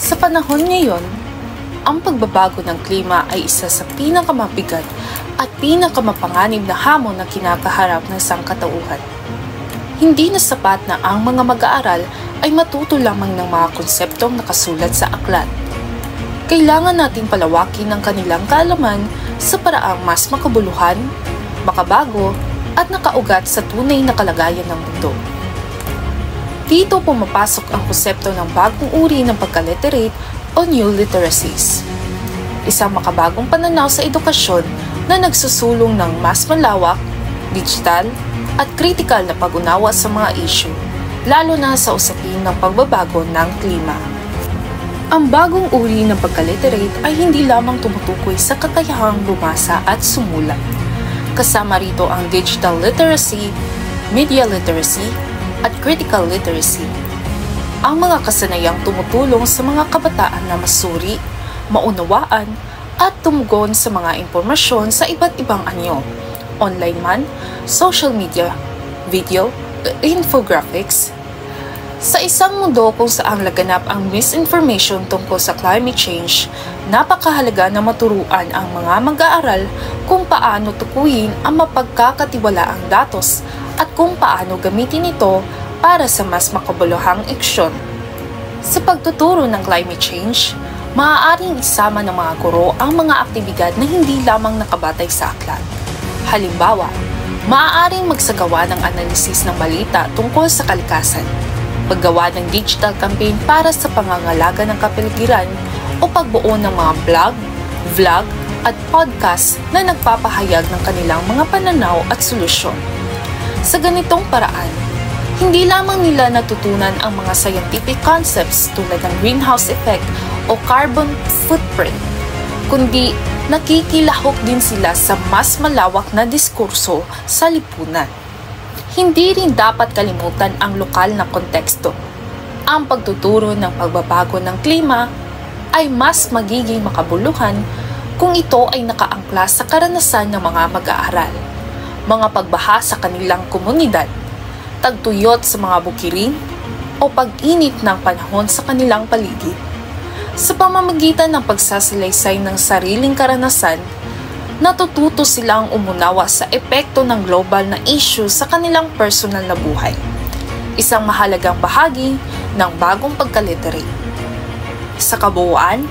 Sa panahon ngayon, ang pagbabago ng klima ay isa sa pinakamabigat at pinakamapanganib na hamon na kinakaharap ng sangkatauhan. Hindi na sapat na ang mga mag-aaral ay matuto lamang ng mga konseptong nakasulat sa aklat. Kailangan nating palawakin ang kanilang kaalaman sa paraang mas makabuluhan, makabago, at nakaugat sa tunay na kalagayan ng mundo. Dito pumapasok ang konsepto ng bagong uri ng pagka-literate o new literacies. Isang makabagong pananaw sa edukasyon na nagsusulong ng mas malawak, digital, at kritikal na pag-unawa sa mga issue, lalo na sa usapin ng pagbabago ng klima. Ang bagong uri ng pagka-literate ay hindi lamang tumutukoy sa kakayahang bumasa at sumulat. Kasama rito ang digital literacy, media literacy, at critical literacy. Ang mga kasanayang tumutulong sa mga kabataan na masuri, maunawaan, at tumugon sa mga impormasyon sa iba't ibang anyo, online man, social media, video, infographics. Sa isang mundo kung saan laganap ang misinformation tungkol sa climate change, napakahalaga na maturuan ang mga mag-aaral kung paano tukuyin ang mapagkakatiwalaang datos at kung paano gamitin ito para sa mas makabuluhang aksyon. Sa pagtuturo ng climate change, maaaring isama ng mga guro ang mga aktibidad na hindi lamang nakabatay sa aklat. Halimbawa, maaaring magsagawa ng analisis ng balita tungkol sa kalikasan, paggawa ng digital campaign para sa pangangalaga ng kapaligiran o pagbuo ng mga blog, vlog at podcast na nagpapahayag ng kanilang mga pananaw at solusyon. Sa ganitong paraan, hindi lamang nila natutunan ang mga scientific concepts tulad ng greenhouse effect o carbon footprint, kundi nakikilahok din sila sa mas malawak na diskurso sa lipunan. Hindi rin dapat kalimutan ang lokal na konteksto. Ang pagtuturo ng pagbabago ng klima ay mas magiging makabuluhan kung ito ay nakaangkla sa karanasan ng mga mag-aaral, mga pagbaha sa kanilang komunidad, tagtuyot sa mga bukirin, o pag-init ng panahon sa kanilang paligid. Sa pamamagitan ng pagsasalaysay ng sariling karanasan, natututo silang umunawa sa epekto ng global na issue sa kanilang personal na buhay. Isang mahalagang bahagi ng bagong pagka-literate. Sa kabuuan,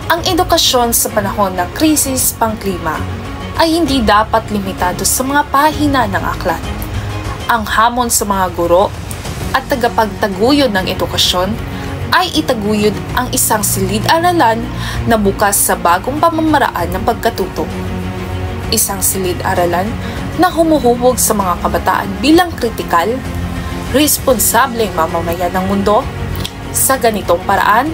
ang edukasyon sa panahon ng krisis pangklima ay hindi dapat limitado sa mga pahina ng aklat. Ang hamon sa mga guro at tagapagtaguyod ng edukasyon ay itaguyod ang isang silid-aralan na bukas sa bagong pamamaraan ng pagkatuto. Isang silid-aralan na humuhubog sa mga kabataan bilang kritikal, responsableng mamamayan ng mundo. Sa ganitong paraan,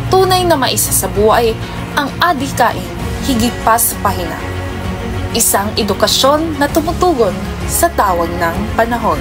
tunay na maisasabuhay ang adhikain higit pa sa pahina. Isang edukasyon na tumutugon sa tawag ng panahon.